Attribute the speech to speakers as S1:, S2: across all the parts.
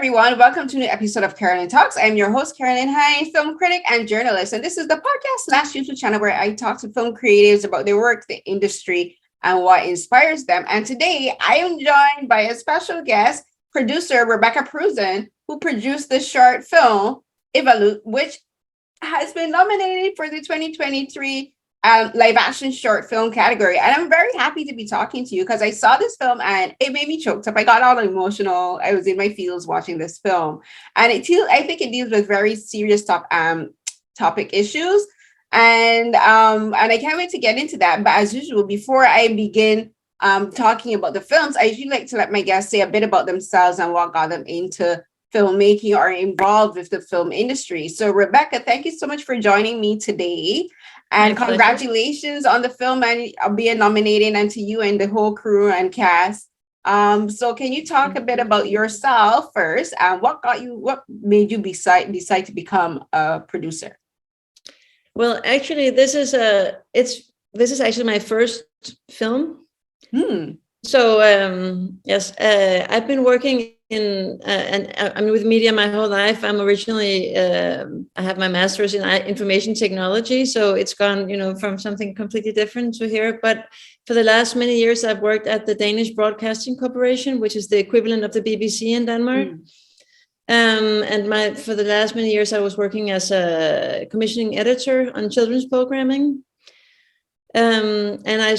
S1: everyone. Welcome to a new episode of Carolyn Talks. I'm your host, Carolyn. Hi, film critic and journalist. And this is the podcast / YouTube channel where I talk to film creatives about their work, the industry, and what inspires them. And today I am joined by a special guest, producer Rebecca Pruzan, who produced the short film, Ivalu, which has been nominated for the 2023 live action short film category. And I'm very happy to be talking to you because I saw this film and it made me choked up. I got all emotional. I was in my feels watching this film. And I think it deals with very serious topic issues. And I can't wait to get into that. But as usual, before I begin talking about the films, I usually like to let my guests say a bit about themselves and what got them into filmmaking or involved with the film industry. So Rebecca, thank you so much for joining me today. And congratulations on the film and being nominated, and to you and the whole crew and cast. So can you talk a bit about yourself first, and what made you decide to become a producer?
S2: Well, actually, this is actually my first film. So yes, I've been working with media my whole life. I'm originally I have my master's in information technology, so it's gone from something completely different to here. But for the last many years, I've worked at the Danish Broadcasting Corporation, which is the equivalent of the BBC in Denmark. For the last many years, I was working as a commissioning editor on children's programming. I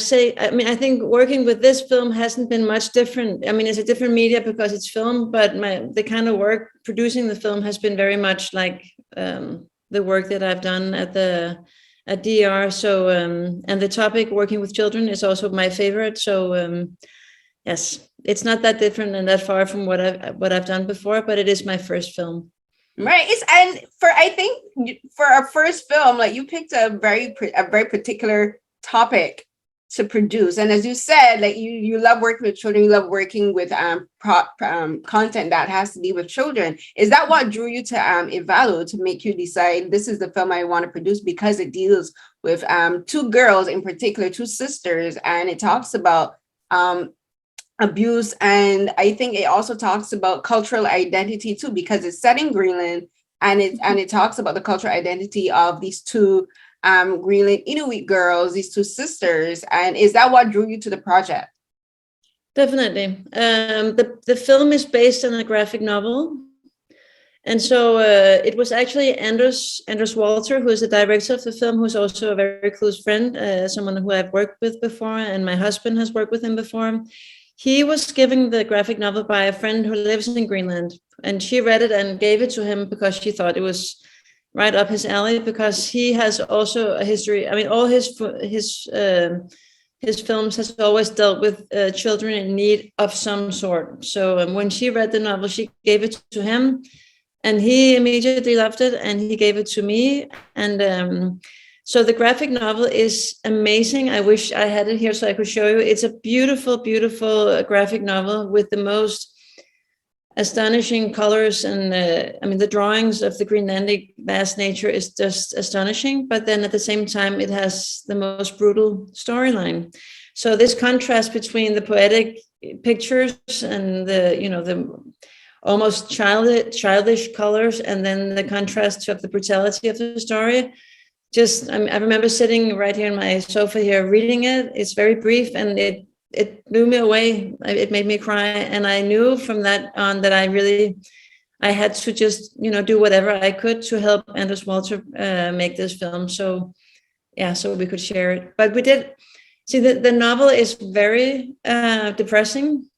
S2: think working with this film hasn't been much different. I mean, it's a different media because it's film, but the kind of work producing the film has been very much like the work that I've done at DR. So, and the topic working with children is also my favorite. So, yes, it's not that different and that far from what I've done before, but it is my first film.
S1: Right. I think for our first film, like you picked a very particular topic to produce, and as you said, like you love working with children, you love working with content that has to do with children. Is that what drew you to Ivalu, to make you decide this is the film I want to produce, because it deals with two girls in particular, two sisters, and it talks about abuse, and I think it also talks about cultural identity too, because it's set in Greenland, and it talks about the cultural identity of these two Greenland Inuit girls, these two sisters. And is that what drew you to the project?
S2: Definitely. The film is based on a graphic novel. And so it was actually Anders Walter, who is the director of the film, who's also a very close friend, someone who I've worked with before, and my husband has worked with him before. He was given the graphic novel by a friend who lives in Greenland, and she read it and gave it to him because she thought it was right up his alley, because he has also a history. I mean, all his films has always dealt with children in need of some sort. So when she read the novel, she gave it to him, and he immediately loved it, and he gave it to me. And so the graphic novel is amazing. I wish I had it here so I could show you. It's a beautiful, beautiful graphic novel with the most astonishing colors, and the drawings of the Greenlandic vast nature is just astonishing, but then at the same time it has the most brutal storyline. So this contrast between the poetic pictures and the almost childish colors, and then the contrast of the brutality of the story, I remember sitting right here on my sofa here reading it. It's very brief, and it blew me away. It made me cry. And I knew from that on that I had to just, do whatever I could to help Anders Walter make this film. So, yeah, so we could share it. But we did see the novel is very depressing.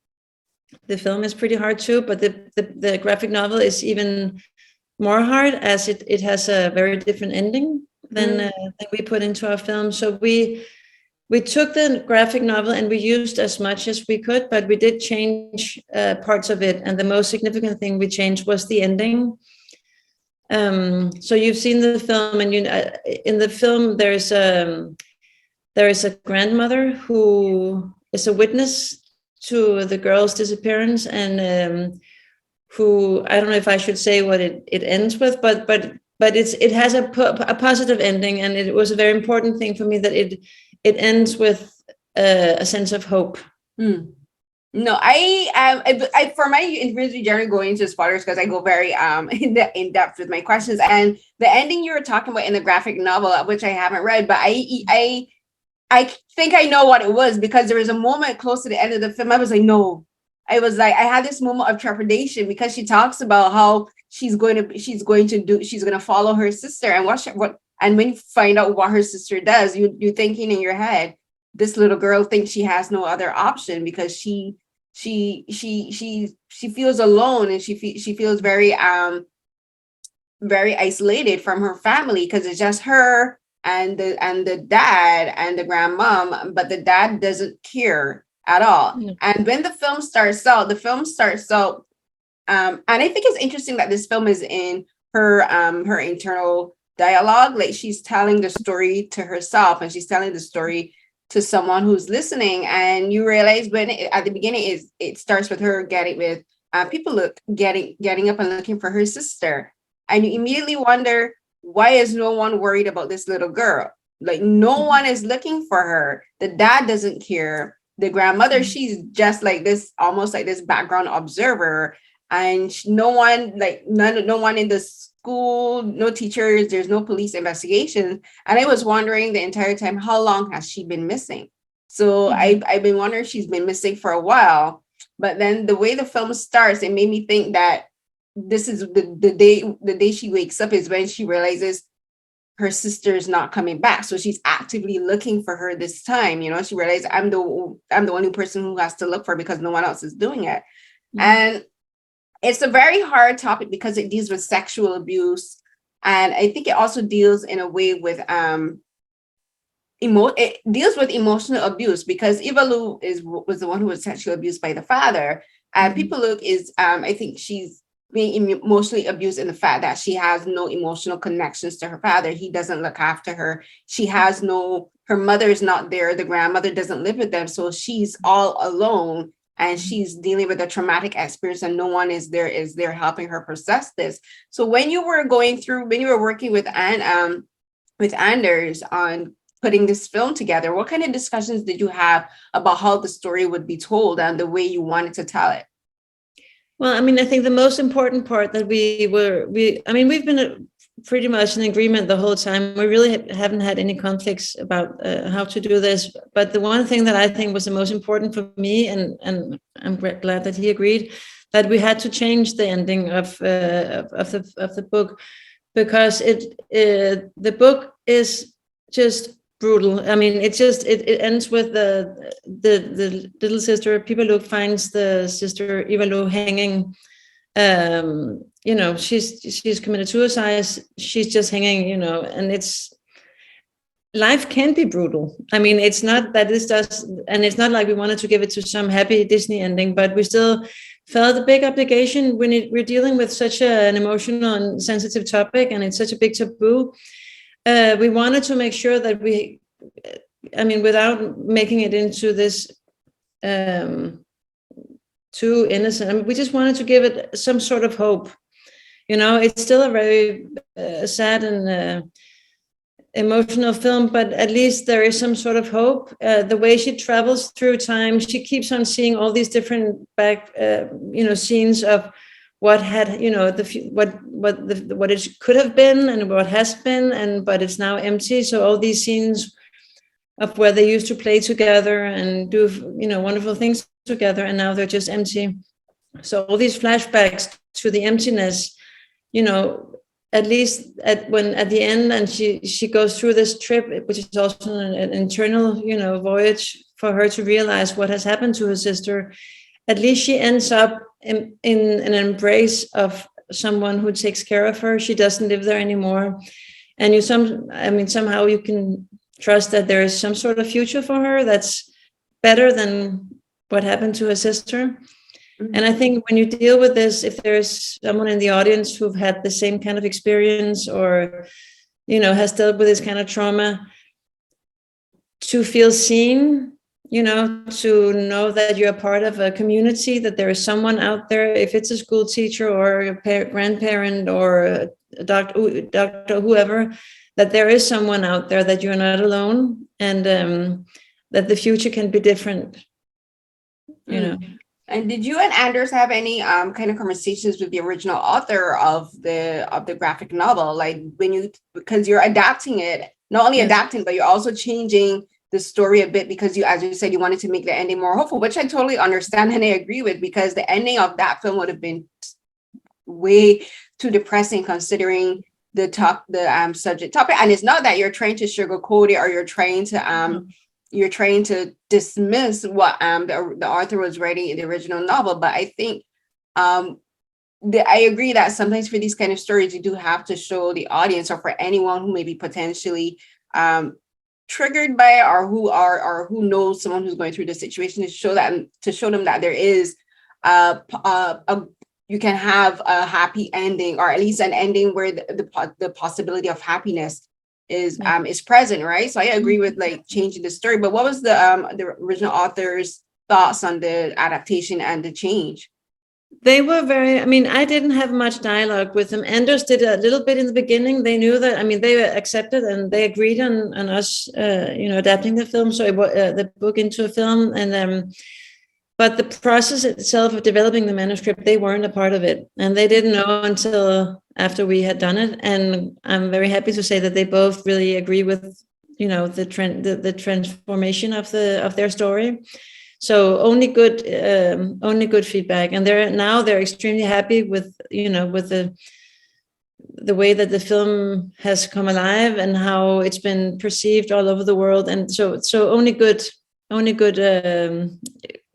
S2: The film is pretty hard too, but the graphic novel is even more hard, as it has a very different ending than we put into our film. So we took the graphic novel and we used as much as we could, but we did change parts of it. And the most significant thing we changed was the ending. So you've seen the film, and in the film there is a grandmother who is a witness to the girl's disappearance, and who, I don't know if I should say what it ends with, but it has a positive ending, and it was a very important thing for me that it ends with a sense of hope.
S1: No, I for my interviews, we generally go into spoilers because I go very in depth with my questions. And the ending you were talking about in the graphic novel, which I haven't read, but I think I know what it was, because there was a moment close to the end of the film. I was like, no. I was like, I had this moment of trepidation, because she talks about how she's going to follow her sister, and and when you find out what her sister does, you're thinking in your head, this little girl thinks she has no other option, because she feels alone, and she feels very isolated from her family, because it's just her and the dad and the grandmom, but the dad doesn't care at all. And when the film starts out, and I think it's interesting that this film is in her internal dialogue. Like, she's telling the story to herself, and she's telling the story to someone who's listening. And you realize at the beginning it starts with her people getting up and looking for her sister, and you immediately wonder, why is no one worried about this little girl? Like, no one is looking for her. The dad doesn't care. The grandmother, she's just like this, almost like this background observer, and no one in the school, no teachers, there's no police investigation. And I was wondering the entire time, how long has she been missing? So I've been wondering, she's been missing for a while. But then the way the film starts, it made me think that this is the day she wakes up is when she realizes her sister is not coming back. So she's actively looking for her this time. She realized, I'm the only person who has to look for her, because no one else is doing it. And it's a very hard topic, because it deals with sexual abuse. And I think it also deals in a way with it deals with emotional abuse, because Ivalu was the one who was sexually abused by the father. And Pipaluk is I think she's being emotionally abused in the fact that she has no emotional connections to her father. He doesn't look after her. Her mother is not there. The grandmother doesn't live with them. So she's all alone, and she's dealing with a traumatic experience, and no one is there helping her process this. So when you were working with Anders on putting this film together, what kind of discussions did you have about how the story would be told and the way you wanted to tell it?
S2: Well, I mean, I think the most important part that we've been pretty much in agreement the whole time. We really haven't had any conflicts about how to do this. But the one thing that I think was the most important for me, and I'm glad that he agreed, that we had to change the ending of the book, because the book is just brutal. I mean, it ends with the little sister Pipaluk finds the sister Ivalu hanging. She's committed suicide. She's just hanging. And life can be brutal. I mean, it's not that this does, and it's not like we wanted to give it to some happy Disney ending, but we still felt a big obligation when we're dealing with such an emotional and sensitive topic, and it's such a big taboo. We wanted to make sure that without making it into this too innocent, I mean, we just wanted to give it some sort of hope. It's still a very sad and emotional film, but at least there is some sort of hope. The way she travels through time, she keeps on seeing all these different scenes of what had, what it could have been and what has been, but it's now empty. So all these scenes of where they used to play together and do, wonderful things together, and now they're just empty. So all these flashbacks to the emptiness, at least at the end, and she goes through this trip, which is also an internal, voyage for her to realize what has happened to her sister. At least she ends up in an embrace of someone who takes care of her. She doesn't live there anymore. And somehow you can trust that there is some sort of future for her that's better than what happened to her sister. And I think when you deal with this, if there's someone in the audience who've had the same kind of experience or, has dealt with this kind of trauma, to feel seen, to know that you're a part of a community, that there is someone out there, if it's a school teacher or a grandparent or a doctor, whoever, that there is someone out there, that you're not alone, and that the future can be different,
S1: And did you and Anders have any kind of conversations with the original author of the graphic novel? Like because you're adapting it, not only adapting, but you're also changing the story a bit because you, as you said, you wanted to make the ending more hopeful, which I totally understand and I agree with, because the ending of that film would have been way too depressing considering the subject topic. And it's not that you're trying to sugarcoat it or you're trying to dismiss what the author was writing in the original novel. But I think I agree that sometimes for these kind of stories, you do have to show the audience, or for anyone who may be potentially triggered by it, or who knows someone who's going through the situation, to show them that there is you can have a happy ending, or at least an ending where the possibility of happiness is present, right? So I agree with like changing the story. But what was the original author's thoughts on the adaptation and the change?
S2: They were very, I mean, I didn't have much dialogue with them. Anders did a little bit in the beginning. They knew that, I mean, they accepted and they agreed on us, adapting the film, so the book into a film. And but the process itself of developing the manuscript, they weren't a part of it. And they didn't know until after we had done it. And I'm very happy to say that they both really agree with, the transformation of their story. So only good feedback. And they're extremely happy with, with the way that the film has come alive and how it's been perceived all over the world. And so only good,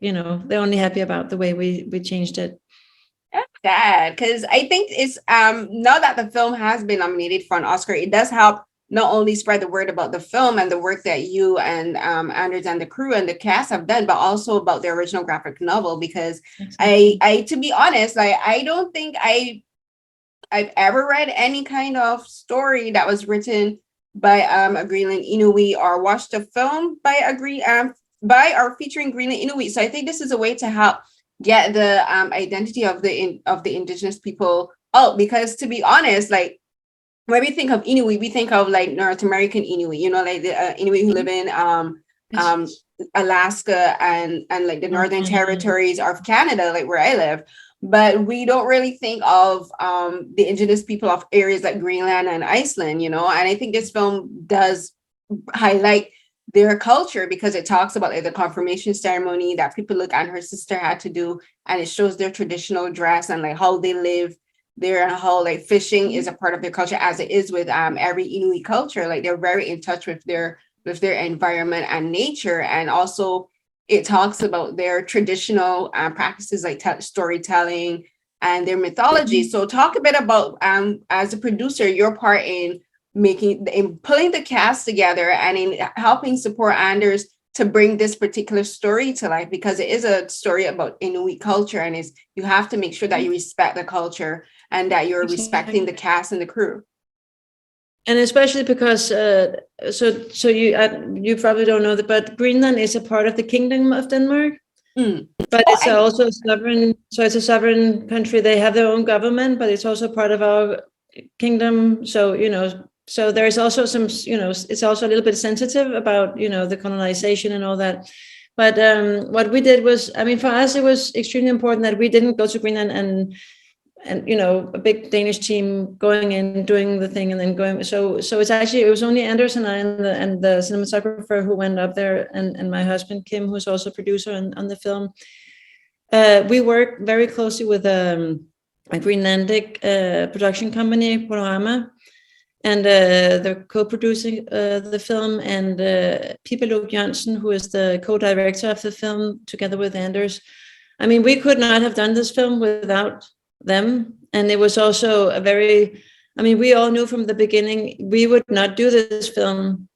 S2: they're only happy about the way we changed it.
S1: Sad, because I think it's now that the film has been nominated for an Oscar, it does help not only spread the word about the film and the work that you and Anders and the crew and the cast have done, but also about the original graphic novel. Because I to be honest, like I don't think I've ever read any kind of story that was written by a Greenland Inuit, or watched a film by or featuring Greenland Inuit. So I think this is a way to help get the identity of the indigenous people out. Because to be honest, like when we think of Inuit, we think of like North American Inuit, like the Inuit who live in Alaska and like the Northern Territories of Canada, like where I live. But we don't really think of the indigenous people of areas like Greenland and Iceland, and I think this film does highlight their culture, because it talks about like the confirmation ceremony that Pipaluk and her sister had to do, and it shows their traditional dress and like how they live there, and how like fishing is a part of their culture, as it is with every Inuit culture. Like they're very in touch with their environment and nature. And also it talks about their traditional practices like storytelling and their mythology. So talk a bit about as a producer, your part in pulling the cast together and in helping support Anders to bring this particular story to life, because it is a story about Inuit culture, and you have to make sure that you respect the culture and that you're respecting the cast and the crew.
S2: And especially because so you probably don't know that, but Greenland is a part of the Kingdom of Denmark. But it's also a sovereign, so it's a sovereign country. They have their own government, but it's also part of our kingdom. So so there's also some, it's also a little bit sensitive about, the colonization and all that. But what we did was, I mean, for us, it was extremely important that we didn't go to Greenland and a big Danish team going in, doing the thing, and then going. So it was only Anders and I and the cinematographer who went up there, and my husband, Kim, who's also a producer on the film. We work very closely with a Greenlandic production company, Pruzan. And they're co-producing the film, and Pipaluk K Jorgensen, who is the co-director of the film, together with Anders. I mean, we could not have done this film without them. And it was also we all knew from the beginning we would not do this film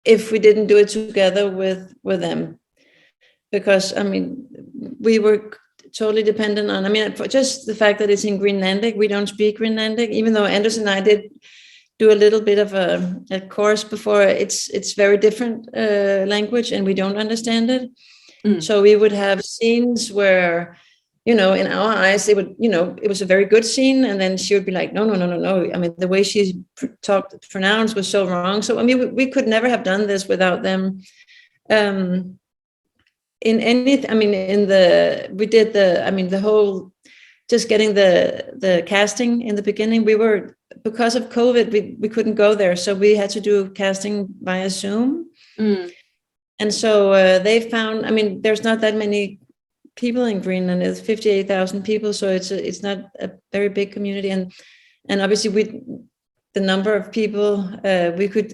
S2: if we didn't do it together with them. Because, we were totally dependent on, for just the fact that it's in Greenlandic. We don't speak Greenlandic, even though Anders and I did do a little bit of a course before. It's very different language, and we don't understand it. So we would have scenes where, in our eyes, it would, it was a very good scene, and then she would be like, no. I mean, the way she pronounced was so wrong. So we could never have done this without them. in anything. I mean, we did the whole, just getting the casting in the beginning. We were, because of COVID, we couldn't go there, so we had to do casting via Zoom. And so they found, I mean, there's not that many people in Greenland. It's 58,000 people, so it's not a very big community, and obviously the number of people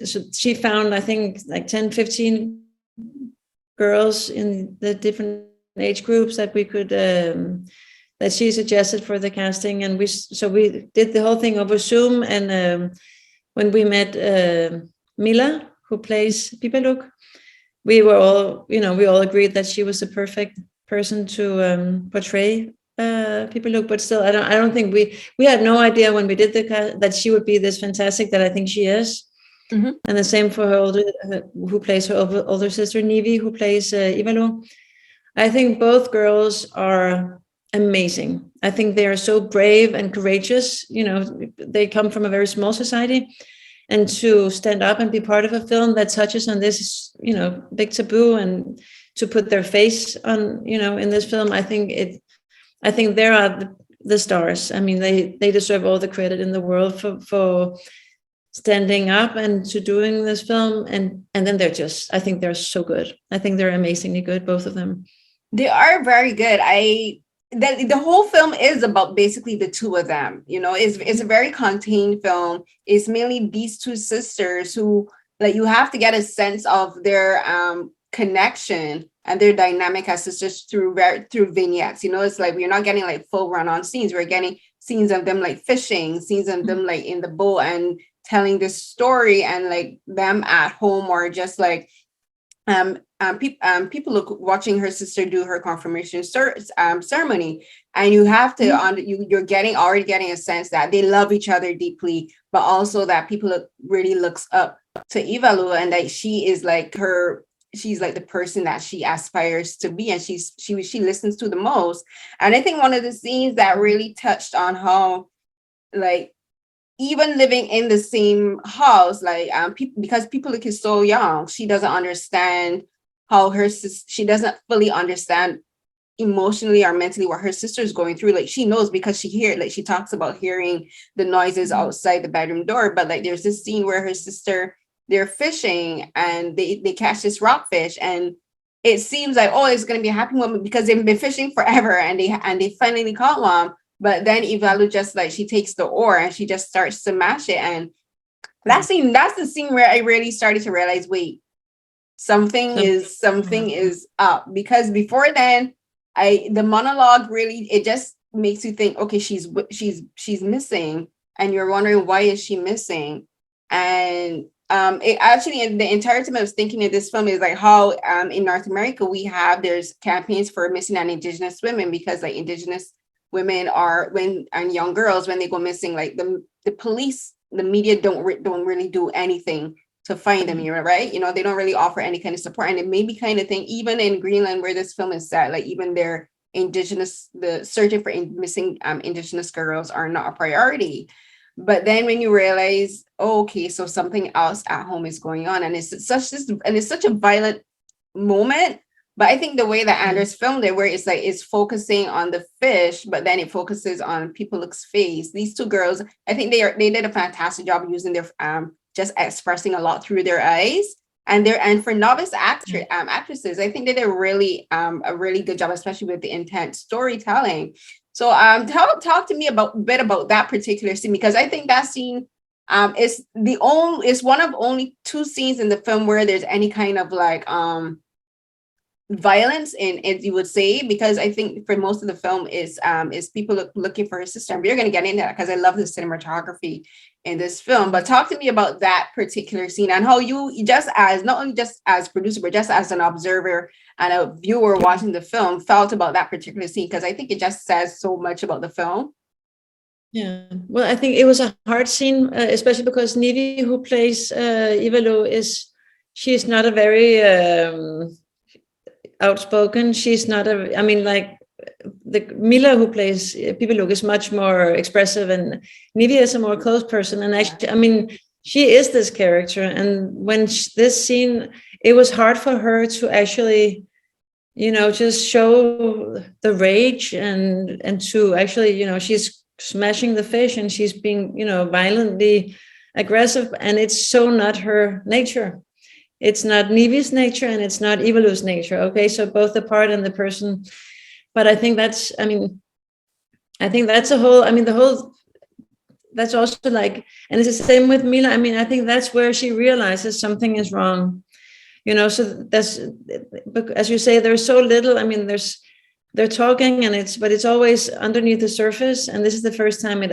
S2: so she found, I think, like 10, 15 girls in the different age groups that we could that she suggested for the casting, and we did the whole thing over Zoom. And when we met Mila, who plays Pipaluk, we all agreed that she was the perfect person to portray Pipaluk. But still, I don't think we had no idea when we did that she would be this fantastic that I think she is. And the same for her who plays her older sister Nivi, who plays Ivalu. I think both girls are amazing. I think they are so brave and courageous. They come from a very small society, and to stand up and be part of a film that touches on this, big taboo, and to put their face on, in this film, I think they are the stars. I mean, they deserve all the credit in the world for standing up and to doing this film. And then I think they're so good. I think they're amazingly good, both of them.
S1: They are very good. The whole film is about basically the two of them. It's a very contained film. It's mainly these two sisters who, like, you have to get a sense of their connection and their dynamic as sisters through vignettes. It's like we're not getting like full run-on scenes. We're getting scenes of them like fishing, scenes of them like in the boat and telling this story, and like them at home, or just like people watching her sister do her confirmation ceremony. And you have to you're already getting a sense that they love each other deeply, but also that people really looks up to Ivalu, and that she's like the person that she aspires to be, and she listens to the most. And I think one of the scenes that really touched on how, like, even living in the same house, like because Pipaluk is so young, she doesn't understand how she doesn't fully understand emotionally or mentally what her sister is going through. Like, she knows because she talks about hearing the noises outside the bedroom door. But like, there's this scene where her sister, they're fishing and they catch this rockfish, and it seems like, oh, it's going to be a happy moment because they've been fishing forever and they finally caught one. But then Ivalu just, like, she takes the oar and she just starts to mash it. And that's the scene where I really started to realize, wait, something is up. Because before then, the monologue really, it just makes you think, okay, she's missing, and you're wondering, why is she missing? And it actually, in the entire time I was thinking of this film, is like how in North America there's campaigns for missing and Indigenous women, because like Indigenous women and young girls, when they go missing, like the police, the media don't really do anything to find them, right? They don't really offer any kind of support. And it made me kind of think, even in Greenland, where this film is set, like, even the searching for missing Indigenous girls are not a priority. But then when you realize, oh, okay, so something else at home is going on, and it's such a violent moment. But I think the way that Anders filmed it, where it's like it's focusing on the fish, but then it focuses on Pipaluk's face. These two girls, I think they did a fantastic job using their just expressing a lot through their eyes. And for novice actresses, I think they did a really good job, especially with the intense storytelling. So talk to me a bit about that particular scene, because I think that scene is one of only two scenes in the film where there's any kind of like violence in it, you would say, because I think for most of the film is people looking for her sister. And we're going to get into that because I love the cinematography in this film. But talk to me about that particular scene and how you, not only just as producer, but just as an observer and a viewer watching the film, felt about that particular scene, because I think it just says so much about the film.
S2: Yeah, well, I think it was a hard scene, especially because Nivi, who plays Ivalu, she's not a very outspoken. She's not the Mila, who plays Pipaluk, is much more expressive, and Nivi is a more close person. And actually, she is this character. And when this scene, it was hard for her to actually, just show the rage and to actually, she's smashing the fish and she's being, violently aggressive, and it's so not her nature. It's not Nivi's nature and it's not Ivalu's nature. Okay, so both the part and the person. But I think that's that's also like, and it's the same with Mila. I think that's where she realizes something is wrong. So that's, as you say, there's so little. They're talking but it's always underneath the surface. And this is the first time it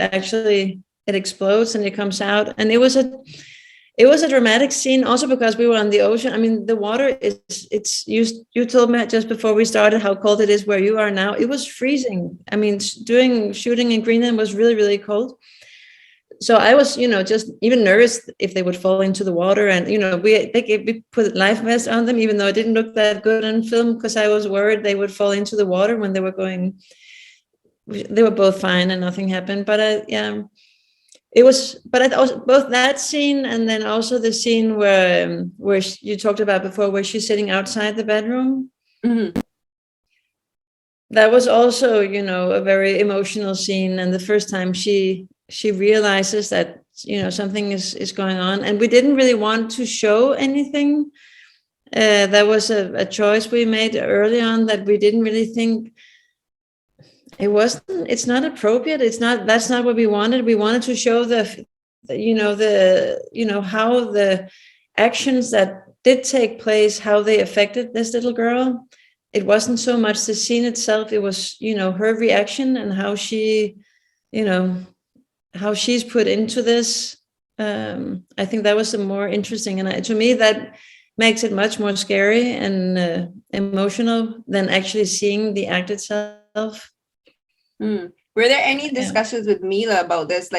S2: explodes and it comes out. And it was a dramatic scene also because we were on the ocean. The water you told me just before we started how cold it is where you are now. It was freezing. Doing shooting in Greenland was really, really cold. So I was, just even nervous if they would fall into the water. And, we put life vests on them, even though it didn't look that good on film, because I was worried they would fall into the water when they were going. They were both fine and nothing happened. But it was, but also both that scene and then also the scene where you talked about before, where she's sitting outside the bedroom.
S1: Mm-hmm.
S2: That was also, a very emotional scene. And the first time she realizes that, something is going on, and we didn't really want to show anything. That was a choice we made early on, that we didn't really think it's not appropriate. That's not what we wanted. We wanted to show how the actions that did take place, how they affected this little girl. It wasn't so much the scene itself. It was, her reaction and how she, how she's put into this. I think that was the more interesting. And to me, that makes it much more scary and emotional than actually seeing the act itself.
S1: Were there any discussions with Mila about this?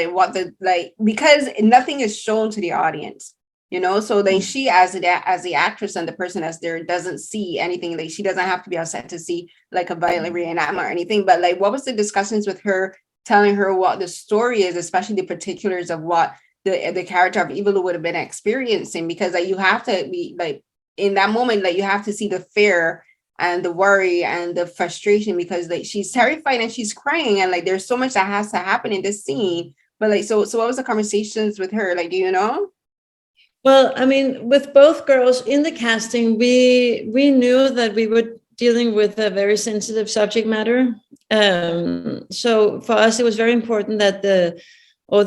S1: Because nothing is shown to the audience, so then she as the actress and the person that's there doesn't see anything. Like, she doesn't have to be upset to see like a violent reenactment or anything. But like, what was the discussions with her, telling her what the story is, especially the particulars of what the character of Ivalu would have been experiencing? Because like, you have to be like, in that moment, like, you have to see the fear and the worry and the frustration, because like, she's terrified and she's crying, and like, there's so much that has to happen in this scene. But like, so what was the conversations with her? Like, do you know?
S2: Well, with both girls in the casting, we knew that we were dealing with a very sensitive subject matter. So for us, it was very important that the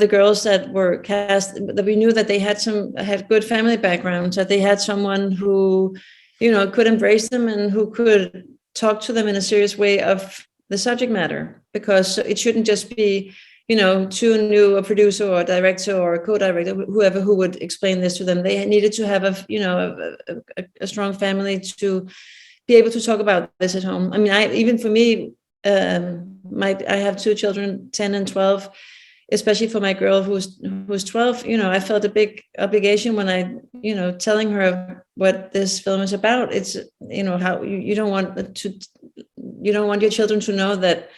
S2: girls that were cast, that we knew that they had good family backgrounds, that they had someone who, could embrace them and who could talk to them in a serious way of the subject matter, because it shouldn't just be, too new a producer or a director or a co-director, whoever who would explain this to them. They needed to have a strong family to be able to talk about this at home. Even for me, I have two children, 10 and 12, especially for my girl who's 12. I felt a big obligation when I, telling her what this film is about. It's, how you don't want your children to know that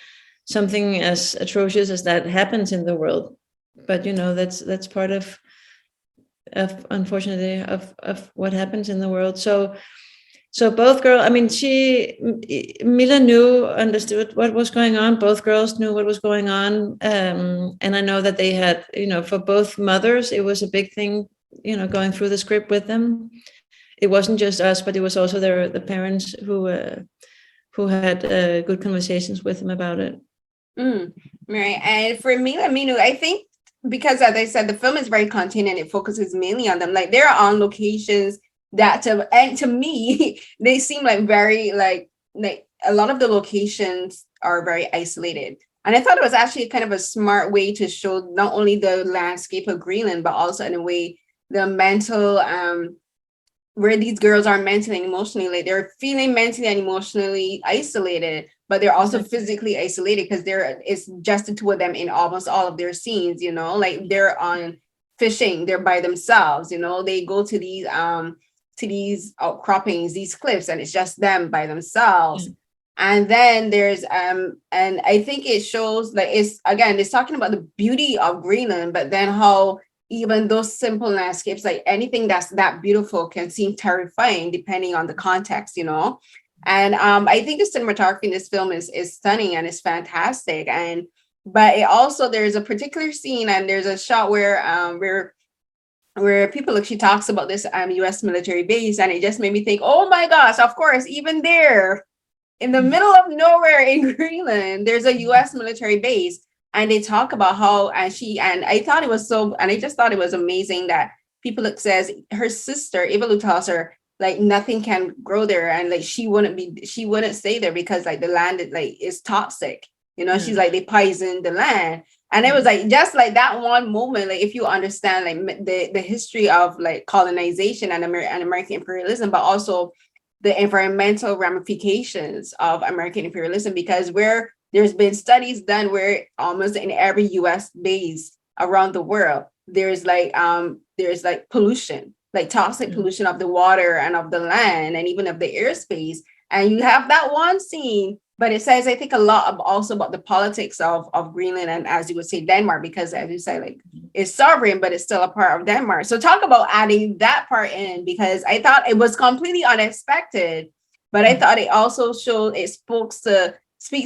S2: something as atrocious as that happens in the world. But that's part of unfortunately of what happens in the world. So both girls, Mila understood what was going on. Both girls knew what was going on. And I know that they had, for both mothers, it was a big thing, going through the script with them. It wasn't just us, but it was also the parents who had good conversations with them about it.
S1: Right. And for Mila Minu, I think, because as I said, the film is very contained and it focuses mainly on them. Like, they're on locations that to me they seem like very like a lot of the locations are very isolated, and I thought it was actually kind of a smart way to show not only the landscape of Greenland, but also in a way the mental where these girls are mentally and emotionally, like, they're feeling mentally and emotionally isolated, but they're also physically isolated, because it's just the two of them in almost all of their scenes. Like, they're on fishing, they're by themselves, they go to these outcroppings, these cliffs, and it's just them by themselves. And then there's and I think it shows, like, it's talking about the beauty of Greenland, but then how even those simple landscapes, like anything that's that beautiful, can seem terrifying depending on the context. And I think the cinematography in this film is stunning and it's fantastic. But it also, there's a particular scene and there's a shot where Pipaluk, she talks about this US military base, and it just made me think, oh my gosh, of course, even there in the middle of nowhere in Greenland, there's a US military base. And they talk about how, and I thought it was I just thought it was amazing that Pipaluk says her sister, Ivalu, tells her, like, nothing can grow there. And like, she wouldn't stay there because like the land is toxic. She's like, they poison the land. And it was like, just like that one moment, like if you understand like the history of like colonization and American imperialism, but also the environmental ramifications of American imperialism, because there's been studies done where almost in every US base around the world, there's pollution, like toxic pollution of the water and of the land and even of the airspace. And you have that one scene, but it says, I think, a lot also about the politics of Greenland and, as you would say, Denmark, because as you say, like, it's sovereign, but it's still a part of Denmark. So talk about adding that part in, because I thought it was completely unexpected, but I thought it also speaks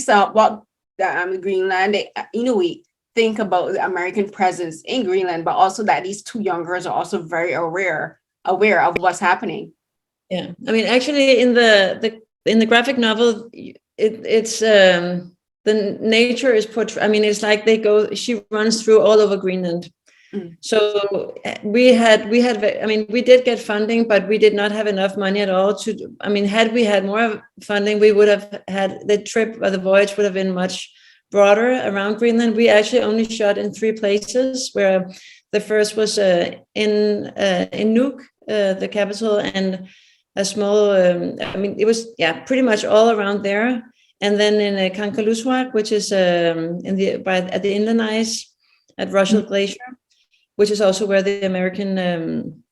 S1: of what the Greenland Inuit think about the American presence in Greenland, but also that these two young girls are also very aware of what's happening.
S2: Yeah, I mean, actually, in the graphic novel, it's the nature is portrayed. I mean, it's like she runs through all over Greenland. So we did get funding, but we did not have enough money at all had we had more funding, we would have had the trip or the voyage would have been much broader around Greenland. We actually only shot in 3 places, where the first was in Nuuk, the capital, and a small, it was pretty much all around there. And then in Kangerlussuaq, which is at the inland ice at Russell Glacier, which is also where the American,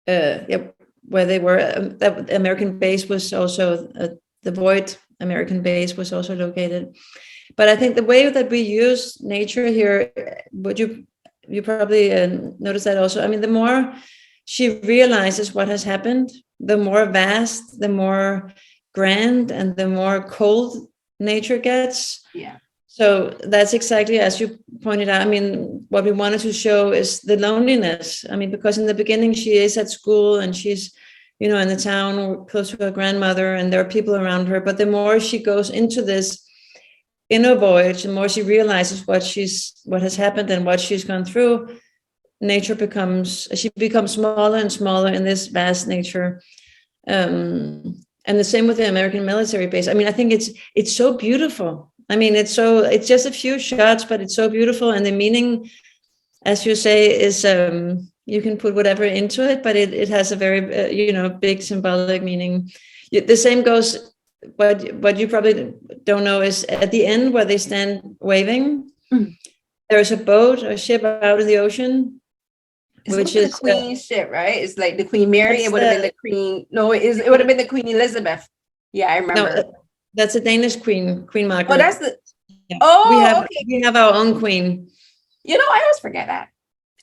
S2: where they were, that American base was also, the Void American base was also located. But I think the way that we use nature here, would you probably notice that also. I mean, the more she realizes what has happened, the more vast, the more grand, and the more cold nature gets.
S1: Yeah.
S2: So that's exactly as you pointed out. I mean, what we wanted to show is the loneliness. I mean, because in the beginning she is at school and she's, in the town close to her grandmother, and there are people around her. But the more she goes into this inner voyage, the more she realizes what has happened and what she's gone through. She becomes smaller and smaller in this vast nature. And the same with the American military base. I mean, I think it's so beautiful. I mean, it's just a few shots, but it's so beautiful. And the meaning, as you say, is you can put whatever into it, but it has a very, big symbolic meaning. The same goes, what you probably don't know is at the end where they stand waving, there's a boat or ship out in the ocean. Which is the
S1: Queen's ship, right? It's like the Queen Mary. It would have been the Queen. No, it would have been the Queen Elizabeth. Yeah, I remember.
S2: No, that's a Danish Queen Margaret.
S1: Oh, that's the.
S2: Yeah.
S1: Oh,
S2: we have our own queen.
S1: I always forget that.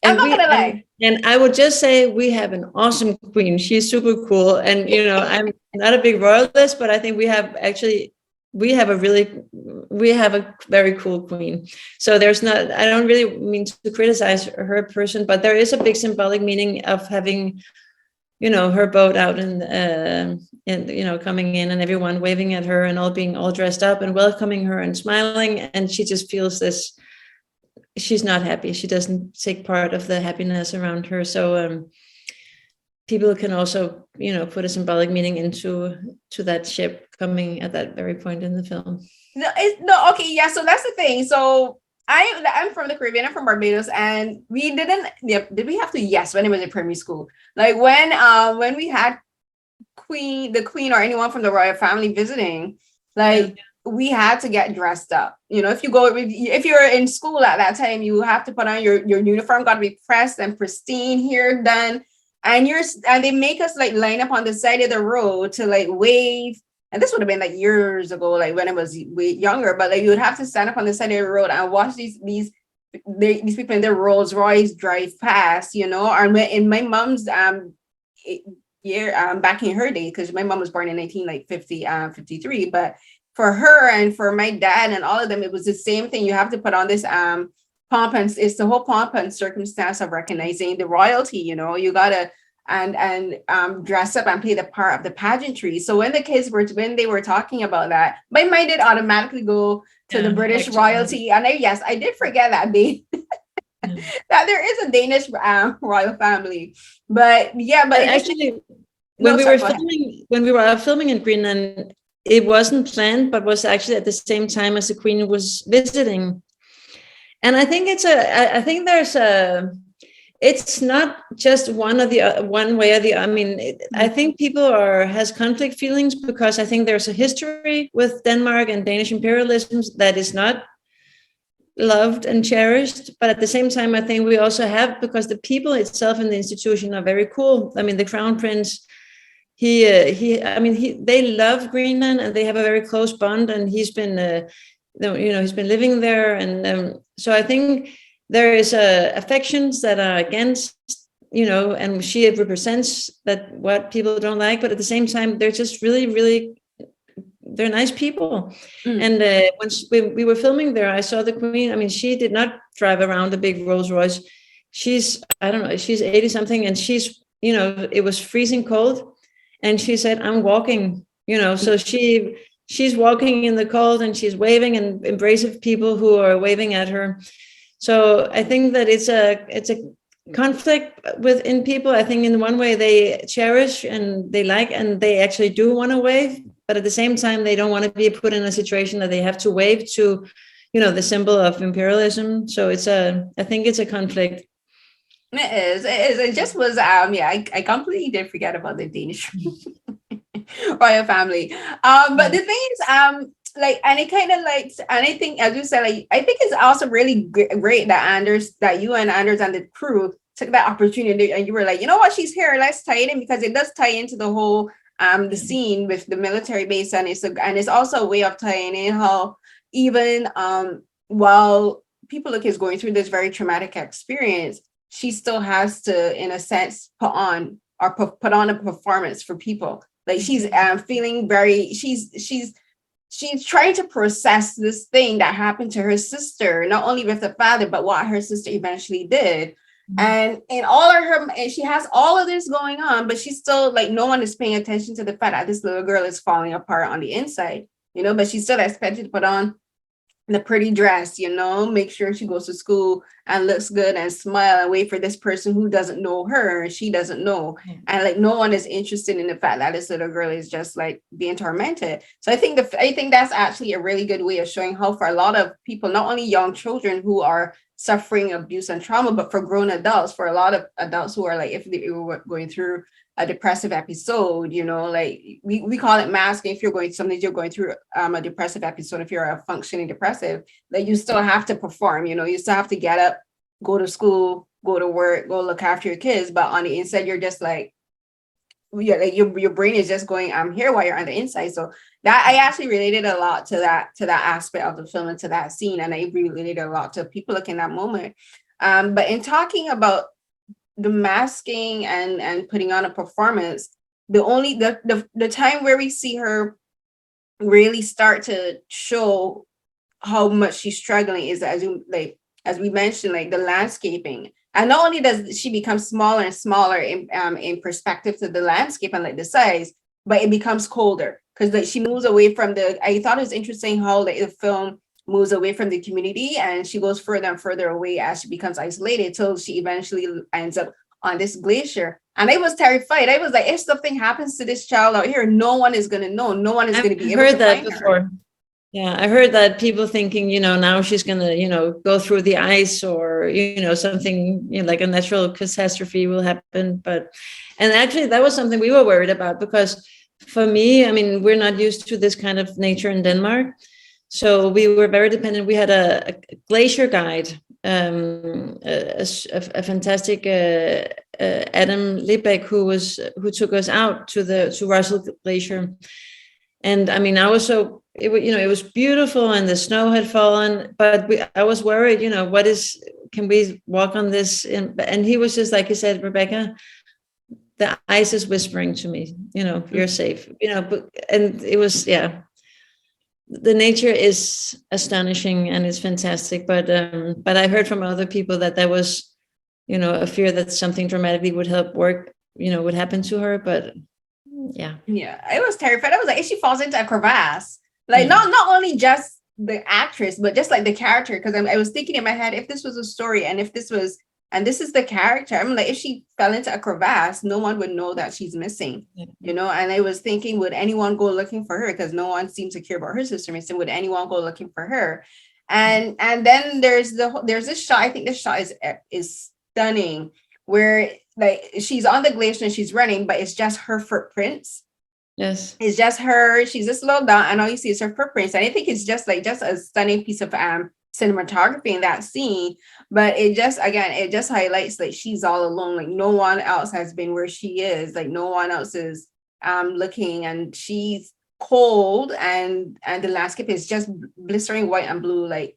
S1: I'm not gonna lie.
S2: And I would just say we have an awesome queen. She's super cool. And I'm not a big royalist, but I think we have a very cool queen. So I don't really mean to criticize her person, but there is a big symbolic meaning of having, her boat out and coming in and everyone waving at her and all being all dressed up and welcoming her and smiling. And she just feels this, she's not happy. She doesn't take part of the happiness around her. So people can also, put a symbolic meaning into that ship coming at that very point in the film.
S1: Okay, yeah. So that's the thing. So I'm from the Caribbean. I'm from Barbados, and we didn't. Did we have to? Yes, when it was in primary school, like when we had the Queen or anyone from the royal family visiting, like we had to get dressed up. If you're in school at that time, you have to put on your uniform. Got to be pressed and pristine, hair done. And they make us like line up on the side of the road to like wave. And this would have been like years ago, like when I was way younger, but like you would have to stand up on the side of the road and watch these people in their Rolls Royce drive past, or in my mom's year, back in her day, because my mom was born in 1953, but for her and for my dad and all of them, it was the same thing. You have to put on this pomp, and it's the whole pomp and circumstance of recognizing the royalty. You gotta and dress up and play the part of the pageantry. So when they were talking about that, my mind did automatically go to the British royalty, and I did forget that that there is a Danish royal family, but
S2: actually, when we were filming in Greenland, it wasn't planned, but was actually at the same time as the Queen was visiting. And I think it's not just one way or the other. I mean, I think people has conflict feelings, because I think there's a history with Denmark and Danish imperialism that is not loved and cherished. But at the same time, I think we also have, because the people itself in the institution are very cool. I mean, the Crown Prince, they love Greenland, and they have a very close bond, and he's been he's been living there, and so I think there is affections that are against, and she represents that what people don't like, but at the same time, they're just really, really, they're nice people. And when we were filming there, I saw the Queen. I mean, she did not drive around a big Rolls Royce. She's 80 something, and it was freezing cold, and she said, "I'm walking," so she's walking in the cold, and she's waving and embracing people who are waving at her. So I think that it's a conflict within people. I think in one way they cherish and they like, and they actually do want to wave, but at the same time, they don't want to be put in a situation that they have to wave to, the symbol of imperialism. So I think it's a conflict.
S1: It is. It just was, I completely did forget about the Danish royal family. But the thing is, and it kind of and I think, as you said, I think it's also really great that you and Anders and the crew took that opportunity, and you were like, you know what, she's here, let's tie it in, because it does tie into the whole the scene with the military base, and it's also a way of tying in how even while Pipaluk is going through this very traumatic experience, she still has to, in a sense, put on a performance for people. Like, she's feeling very, she's trying to process this thing that happened to her sister, not only with the father, but what her sister eventually did. And in all of her, and she has all of this going on, but she's still like, no one is paying attention to the fact that this little girl is falling apart on the inside, but she's still expected to put on the pretty dress, make sure she goes to school and looks good and smile and wait for this person who doesn't know her and she doesn't know. And like, no one is interested in the fact that this little girl is just like being tormented. So I think that's actually a really good way of showing how, for a lot of people, not only young children who are suffering abuse and trauma, but for grown adults, for a lot of adults who are like, if they were going through a depressive episode, like we call it masking. If you're going through a depressive episode, if you're a functioning depressive, that you still have to perform, you still have to get up, go to school, go to work, go look after your kids. But on the inside, you're just like, your brain is just going, I'm here, while you're on the inside. So that I actually related a lot to that aspect of the film and to that scene. And I related a lot to people in that moment. But in talking about the masking and putting on a performance, the time where we see her really start to show how much she's struggling is, as we mentioned, like the landscaping. And not only does she become smaller and smaller in perspective to the landscape and like the size, but it becomes colder, because like she moves away from I thought it was interesting how like the film moves away from the community, and she goes further and further away as she becomes isolated, till she eventually ends up on this glacier. And I was terrified. I was like, if something happens to this child out here, no one is going to know. No one is going to be able to find her.
S2: Yeah, I heard that, people thinking, now she's going to, go through the ice, or, something, like a natural catastrophe will happen. And actually that was something we were worried about, because for me, I mean, we're not used to this kind of nature in Denmark. So we were very dependent. We had a glacier guide, a fantastic Adam Liebek, who took us out to Russell Glacier. And I mean, it was beautiful, and the snow had fallen, but I was worried, can we walk on this? And he was just like, he said, Rebecca, the ice is whispering to me, you're safe, and it was, the nature is astonishing and it's fantastic. But I heard from other people that was, a fear that something dramatically would would happen to her. But yeah,
S1: I was terrified. I was like, if she falls into a crevasse, like not only just the actress, but just like the character, because I was thinking in my head, if this was a story and if this was, and this is the character, I'm like, if she fell into a crevasse, no one would know that she's missing, and I was thinking, would anyone go looking for her? Because no one seems to care about her sister missing. Would anyone go looking for her? And then there's this shot. I think this shot is stunning, where like she's on the glacier and she's running, but it's just her footprints.
S2: Yes,
S1: it's just her. She's just slowed down, and all you see is her footprints. And I think it's just a stunning piece of cinematography in that scene. But it just highlights like she's all alone. Like no one else has been where she is. Like no one else is looking, and she's cold, and the landscape is just blistering white and blue. Like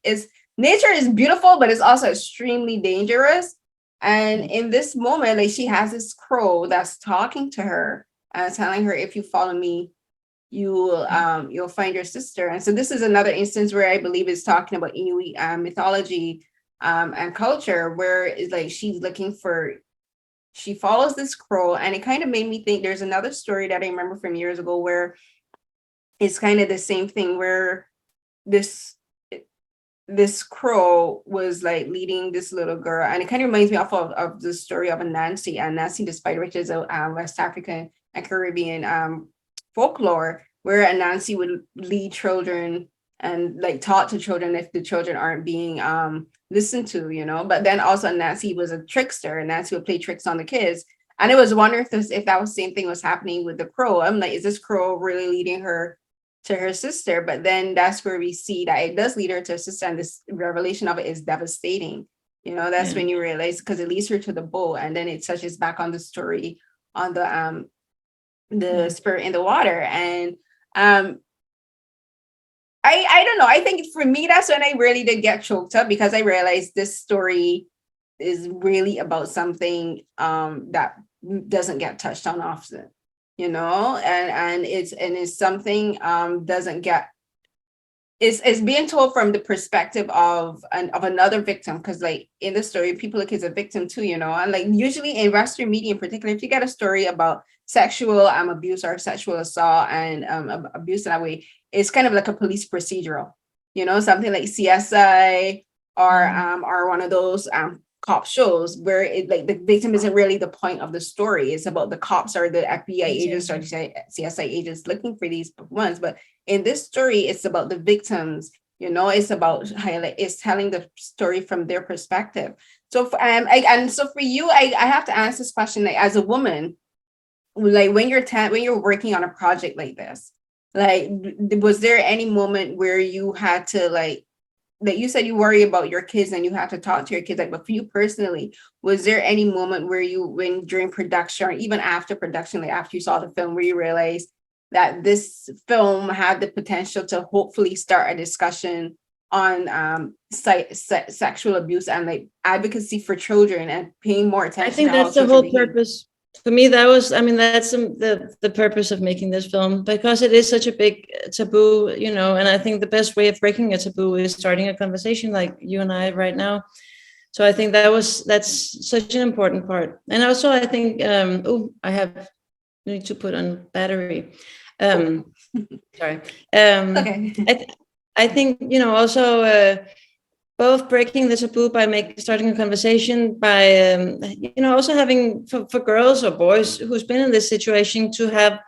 S1: nature is beautiful, but it's also extremely dangerous. And in this moment, like she has this crow that's talking to her, telling her, if you follow me, you'll find your sister. And so this is another instance where I believe it's talking about Inuit mythology and culture, where it's like she follows this crow. And it kind of made me think, there's another story that I remember from years ago where it's kind of the same thing, where this crow was like leading this little girl. And it kind of reminds me of the story of Nancy the Spider, which is a West African and Caribbean folklore, where Anansi would lead children and like talk to children if the children aren't being listened to, but then also Anansi was a trickster, and Nancy would play tricks on the kids. And I was wondering if that was the same thing was happening with the crow. I'm like, is this crow really leading her to her sister? But then that's where we see that it does lead her to her sister, and this revelation of it is devastating. That's when you realize, because it leads her to the boat, and then it touches back on the story on the spirit in the water. And I don't know, I think for me that's when I really did get choked up, because I realized this story is really about something that doesn't get touched on often, and it's something doesn't get, it's being told from the perspective of another victim, because like in the story, Pipaluk is a victim too, and like usually in Western media in particular, if you get a story about sexual abuse or sexual assault and abuse in that way, it's kind of like a police procedural, something like CSI or one of those cop shows, where it like the victim isn't really the point of the story. It's about the cops or the FBI agents or CSI agents looking for these ones. But in this story, it's about the victims. It's about it's telling the story from their perspective. So so for you, I have to ask this question, like as a woman, like when you're working on a project like this, like was there any moment where you had to like you said you worry about your kids and you have to talk to your kids, like, but for you personally, was there any moment where when during production or even after production, like after you saw the film, where you realized that this film had the potential to hopefully start a discussion on sexual abuse and like advocacy for children and paying more attention?
S2: I think that's the whole purpose. For me, that's the purpose of making this film, because it is such a big taboo, and I think the best way of breaking a taboo is starting a conversation like you and I right now. So I think that's such an important part. And also I think, I need to put on battery. Sorry. Okay. I think, also, both breaking the taboo by starting a conversation, by also having for girls or boys who's been in this situation to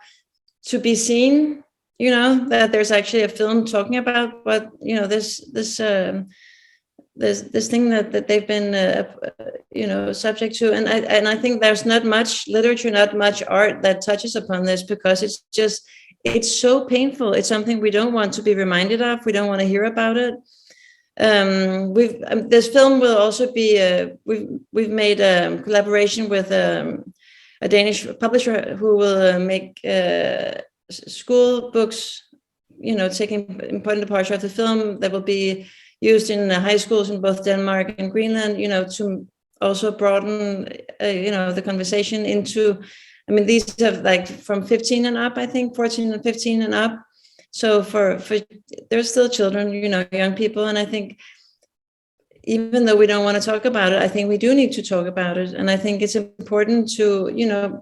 S2: be seen, that there's actually a film talking about what this thing that they've been subject to, and I think there's not much literature, not much art that touches upon this, because it's so painful. It's something we don't want to be reminded of. We don't want to hear about it. This film will also be we've made a collaboration with a Danish publisher who will make school books, taking important parts of the film that will be used in high schools in both Denmark and Greenland, to also broaden the conversation into I mean, these are like from 15 and up, I think 14 and 15 and up. So for there's still children, young people. And I think even though we don't want to talk about it, I think we do need to talk about it. And I think it's important to,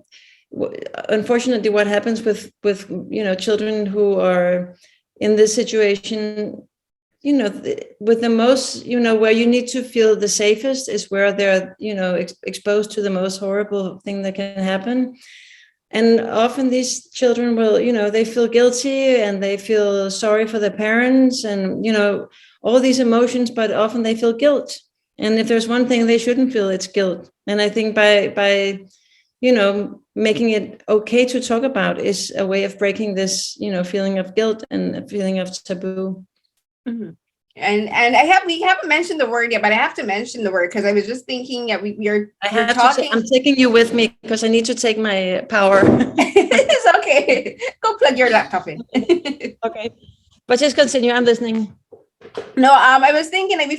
S2: unfortunately, what happens with children who are in this situation, with the most, where you need to feel the safest is where they're, exposed to the most horrible thing that can happen. And often these children will, they feel guilty and they feel sorry for their parents and, all these emotions, but often they feel guilt. And if there's one thing they shouldn't feel, it's guilt. And I think by making it okay to talk about is a way of breaking this, feeling of guilt and a feeling of taboo.
S1: Mm-hmm. And we haven't mentioned the word yet, but I have to mention the word because I was just thinking that we're talking.
S2: I'm taking you with me because I need to take my power.
S1: It's okay. Go plug your laptop in.
S2: Okay, but just continue. I'm listening.
S1: No, I was thinking like we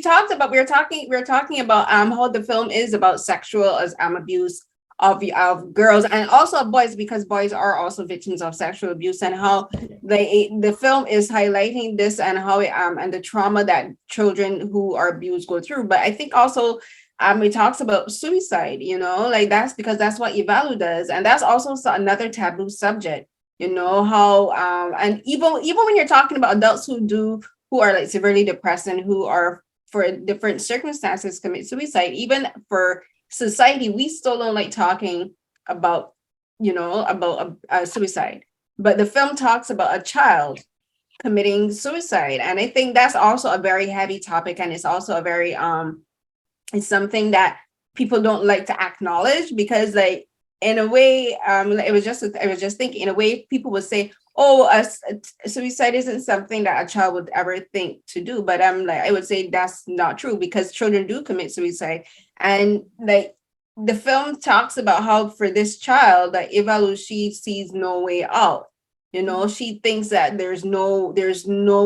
S1: were talking about how the film is about sexual abuse of girls and also of boys, because boys are also victims of sexual abuse, and how the film is highlighting this and how and the trauma that children who are abused go through. But I think also it talks about suicide, like that's because that's what Ivalu does, and that's also another taboo subject, how and even when you're talking about adults who are like severely depressed and who are for different circumstances commit suicide, even for society, we still don't like talking about, about suicide. But the film talks about a child committing suicide. And I think that's also a very heavy topic. And it's also a very, it's something that people don't like to acknowledge because like, in a way, I was just thinking, in a way, people would say, oh, suicide isn't something that a child would ever think to do. But I would say that's not true because children do commit suicide. And like the film talks about how for this child, like Ivalu, she sees no way out. She thinks that there's no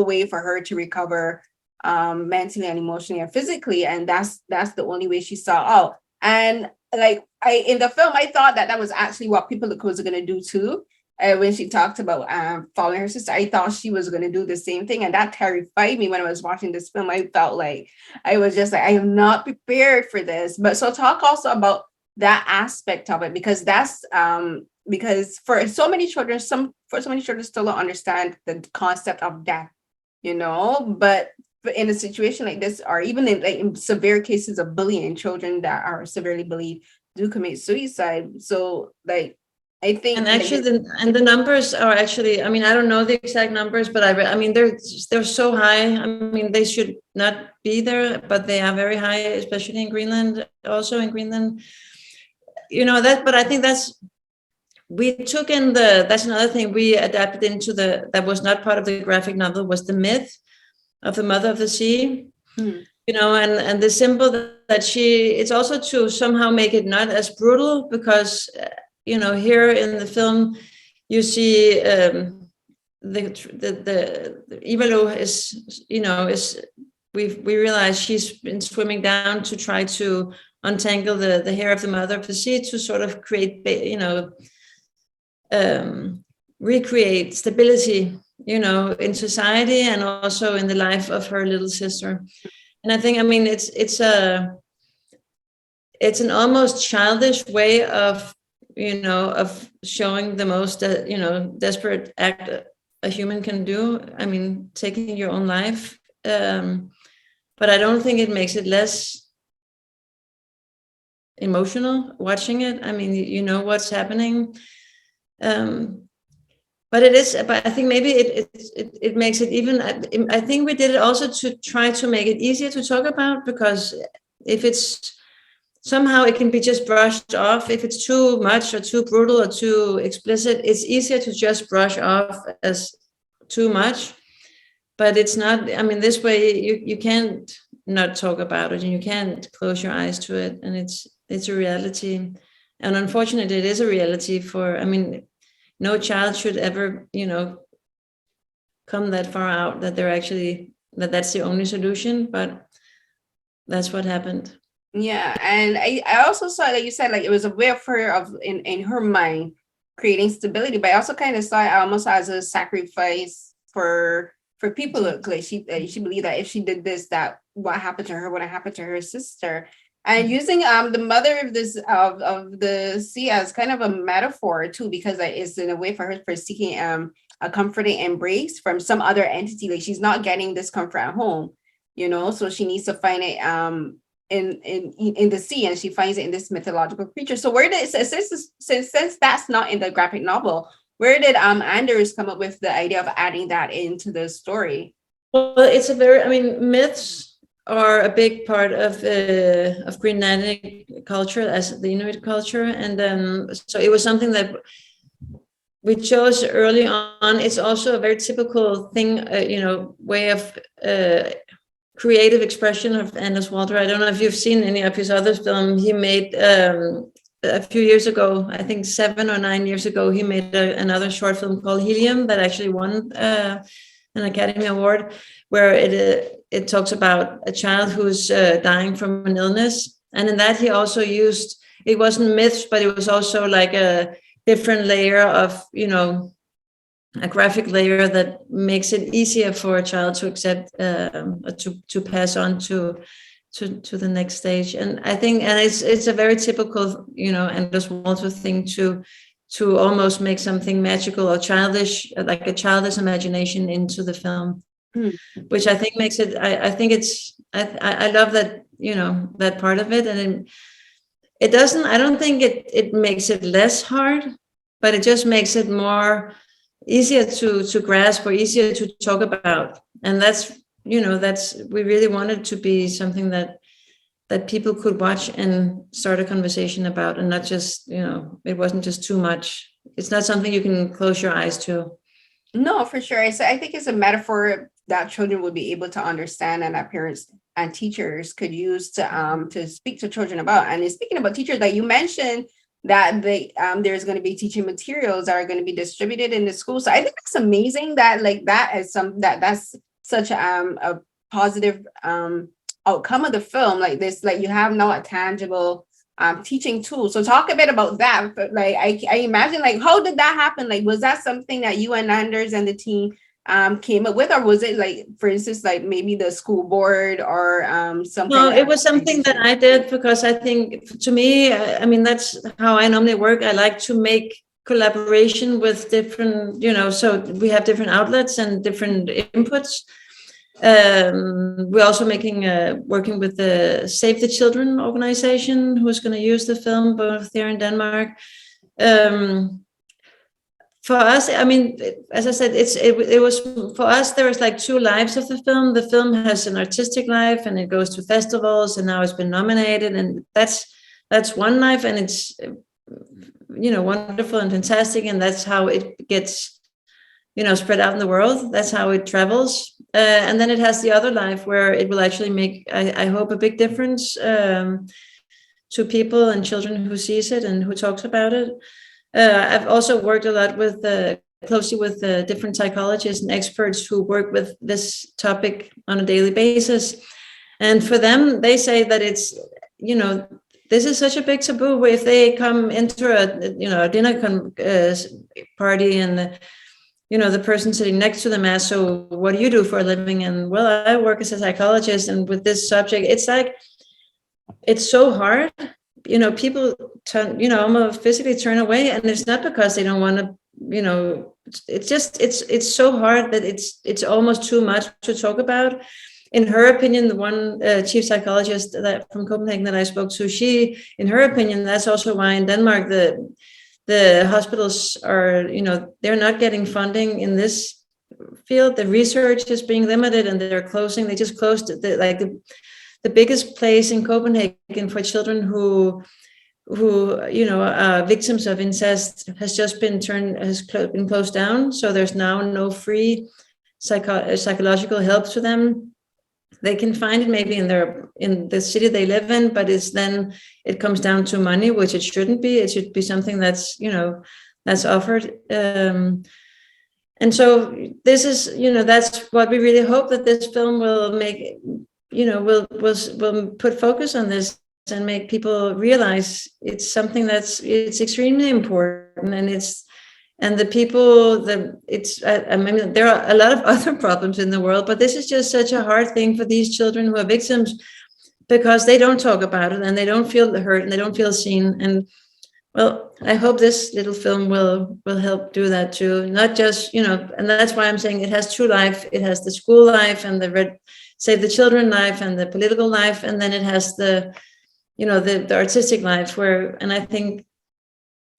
S1: way for her to recover mentally and emotionally and physically. And that's the only way she saw out. And like in the film, I thought that was actually what Pipaluk was going to do too. When she talked about following her sister, I thought she was going to do the same thing. And that terrified me when I was watching this film. I felt like I was just like, I am not prepared for this. But so talk also about that aspect of it, because that's because for so many children still don't understand the concept of death, but in a situation like this, or even in severe cases of bullying, children that are severely bullied do commit suicide. So like, I think,
S2: and actually, the numbers are actually, I mean, I don't know the exact numbers, but I mean, they're so high. I mean, they should not be there, but they are very high, especially in Greenland. Also in Greenland, but I think we took in that's another thing we adapted into that was not part of the graphic novel, was the myth of the mother of the sea. And the symbol that it's also to somehow make it not as brutal, because here in the film you see the Ivalu is we realize she's been swimming down to try to untangle the hair of the mother of the sea to sort of create recreate stability in society and also in the life of her little sister. And I think, I mean, it's an almost childish way of of showing the most desperate act a human can do. I mean, taking your own life, but I don't think it makes it less emotional watching it. I mean, what's happening, but I think maybe it makes it even. I think we did it also to try to make it easier to talk about, because if it's somehow it can be just brushed off. If it's too much or too brutal or too explicit, it's easier to just brush off as too much. But it's not, I mean, this way you can't not talk about it and you can't close your eyes to it. And it's a reality. And unfortunately, it is a reality no child should ever, come that far out that that's the only solution. But that's what happened.
S1: Yeah, and I also saw that you said like it was a way for her in her mind creating stability, but I also kind of saw it almost as a sacrifice for people. Like she believed that if she did this, that what happened to her would have happened to her sister. And using the mother of this of the sea as kind of a metaphor too, because it's in a way for her for seeking a comforting embrace from some other entity. Like she's not getting this comfort at home, so she needs to find it in the sea, and she finds it in this mythological creature. So where did since that's not in the graphic novel, where did Anders come up with the idea of adding that into the story?
S2: Well, it's myths are a big part of Greenland culture, as the Inuit culture, and so it was something that we chose early on. It's also a very typical thing, way of creative expression of Anders Walter. I don't know if you've seen any of his other films. He made a few years ago, I think 7 or 9 years ago, he made another short film called Helium that actually won an Academy Award, where it talks about a child who's dying from an illness. And in that, he also used, it wasn't myths, but it was also like a different layer of, a graphic layer that makes it easier for a child to accept, to pass on to the next stage. And I think, and it's a very typical, Anders Walter thing to almost make something magical or childish, like a childish imagination into the film, which I think makes it, I love that, that part of it. And it doesn't, I don't think it makes it less hard, but it just makes it more easier to grasp or easier to talk about. And that's, we really wanted to be something that people could watch and start a conversation about, and not just, it wasn't just too much. It's not something you can close your eyes to.
S1: No, for sure. I think it's a metaphor that children would be able to understand, and that parents and teachers could use to speak to children about. And speaking about teachers, that you mentioned that there's going to be teaching materials that are going to be distributed in the school. So I think it's amazing that that's such a positive outcome of the film. Like this, like you have now a tangible teaching tool. So talk a bit about that. But like I imagine, like, how did that happen? Like, was that something that you and Anders and the team came up with, or was it like, for instance, like maybe the school board or something?
S2: No, it was something that I did because I think, to me, that's how I normally work. I like to make collaboration with different, so we have different outlets and different inputs. We're also working with the Save the Children organization, who's going to use the film both here in Denmark. For us, as I said, it was for us, there was like 2 lives of the film. The film has an artistic life, and it goes to festivals, and now it's been nominated, and that's one life, and it's wonderful and fantastic, and that's how it gets spread out in the world. That's how it travels, and then it has the other life where it will actually make, I hope, a big difference to people and children who sees it and who talks about it. I've also worked a lot closely with different psychologists and experts who work with this topic on a daily basis. And for them, they say that it's, this is such a big taboo. If they come into a dinner party and, the person sitting next to them asks, so what do you do for a living? And, well, I work as a psychologist. And with this subject, it's like, it's so hard. People turn, almost physically turn away, and it's not because they don't want to, it's just, it's so hard that it's almost too much to talk about. In her opinion, the one chief psychologist from Copenhagen that I spoke to, in her opinion, that's also why in Denmark, the hospitals are, they're not getting funding in this field. The research is being limited, and they're closing. They just closed the biggest place in Copenhagen for children who are victims of incest has just been been closed down. So there's now no free psychological help to them. They can find it maybe in the city they live in, but it comes down to money, which it shouldn't be. It should be something that's that's offered. And so this is that's what we really hope, that this film will make. Will put focus on this and make people realize it's something it's extremely important, and it's And the people, I mean, there are a lot of other problems in the world, but this is just such a hard thing for these children who are victims, because they don't talk about it and they don't feel the hurt and they don't feel seen. And well, I hope this little film will help do that too. Not just, and that's why I'm saying it has two life. It has the school life and the Save the Children life and the political life, and then it has the artistic life and I think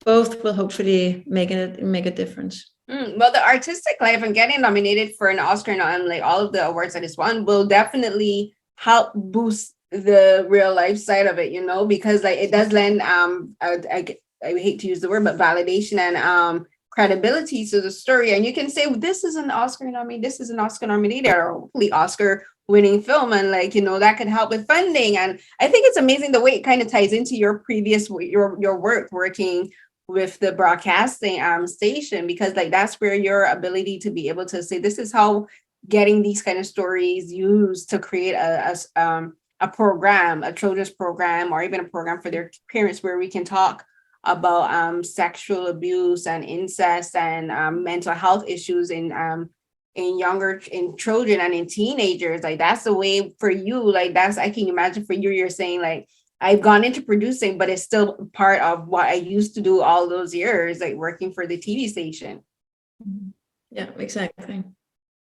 S2: both will hopefully make a difference.
S1: Well, the artistic life and getting nominated for an Oscar and like all of the awards that it's won will definitely help boost the real life side of it, because like it does lend I hate to use the word, but validation and credibility to the story. And you can say, well, this is an Oscar nominated or hopefully Oscar winning film, and like that could help with funding. And I think it's amazing the way it kind of ties into your previous your work working with the broadcasting station, because like that's where your ability to be able to say this is how getting these kind of stories used to create a program, a children's program, or even a program for their parents where we can talk about sexual abuse and incest and mental health issues in children and in teenagers. Like that's the way for you. Like I can imagine for you, you're saying like, I've gone into producing, but it's still part of what I used to do all those years, like working for the TV station.
S2: Yeah, exactly.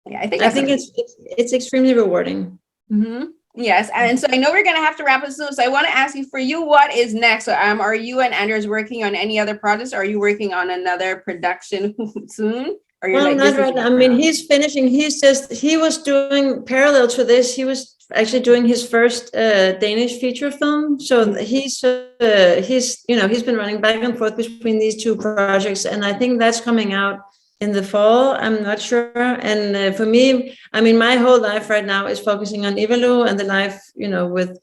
S1: Yeah, I think
S2: it's extremely rewarding.
S1: Mm-hmm. Yes, and so I know we're gonna have to wrap it soon. So I want to ask you, for you, what is next? So are you and Anders working on any other projects? Or are you working on another production soon? Or you're
S2: not right now. I mean, he's finishing. He was doing parallel to this. He was actually doing his first Danish feature film. So he's been running back and forth between these two projects, and I think that's coming out in the fall. I'm not sure. And for me, I mean, my whole life right now is focusing on Ivalu and the life, with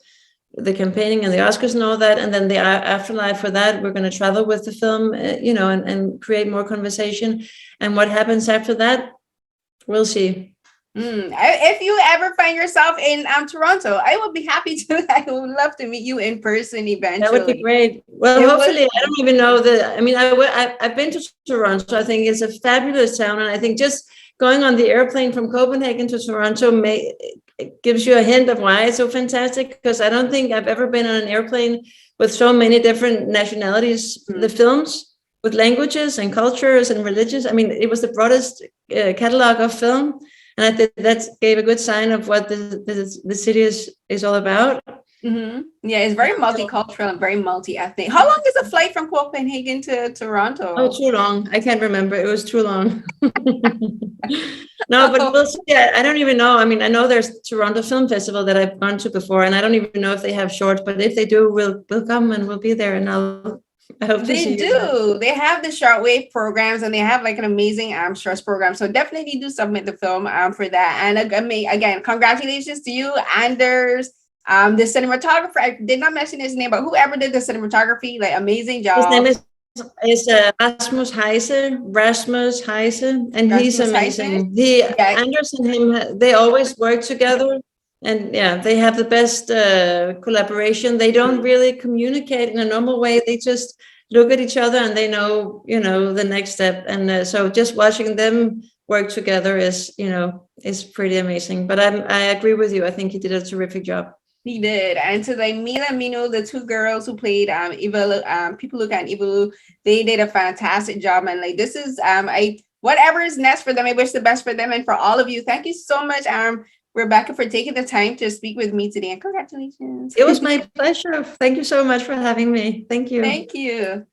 S2: the campaigning and the Oscars and all that. And then the afterlife for that, we're going to travel with the film, and create more conversation. And what happens after that, we'll see.
S1: If you ever find yourself in Toronto, I will be happy to. I would love to meet you in person eventually.
S2: That would be great. Well, hopefully, I don't even know I mean, I've been to Toronto. I think it's a fabulous town, and I think just going on the airplane from Copenhagen to Toronto gives you a hint of why it's so fantastic. Because I don't think I've ever been on an airplane with so many different nationalities. The films with languages and cultures and religions. I mean, it was the broadest catalog of film. And I think that gave a good sign of what the city is all about.
S1: Mm-hmm. Yeah, it's very multicultural and very multi-ethnic. How long is a flight from Copenhagen to Toronto?
S2: Oh, too long. I can't remember. It was too long. No, but we'll see. I don't even know. I mean, I know there's Toronto Film Festival that I've gone to before, and I don't even know if they have shorts, but if they do, we'll come and we'll be there, and I hope
S1: they do. They have the shortwave programs, and they have like an amazing shorts program. So definitely do submit the film for that. And again, congratulations to you, Anders. The cinematographer, I did not mention his name, but whoever did the cinematography, like amazing job.
S2: His name is Rasmus Heise, and he's amazing. Anders and him, they always work together. And yeah, they have the best collaboration. They don't really communicate in a normal way. They just look at each other and they know, the next step. And so just watching them work together is pretty amazing. But I agree with you. I think he did a terrific job.
S1: He did. And to like Mila and Mino, the two girls who played Ivalu, Pipaluk and Ivalu, they did a fantastic job. And like this is whatever is next for them, I wish the best for them and for all of you. Thank you so much, Rebecca, for taking the time to speak with me today, and congratulations.
S2: It was my pleasure. Thank you so much for having me. Thank you.
S1: Thank you.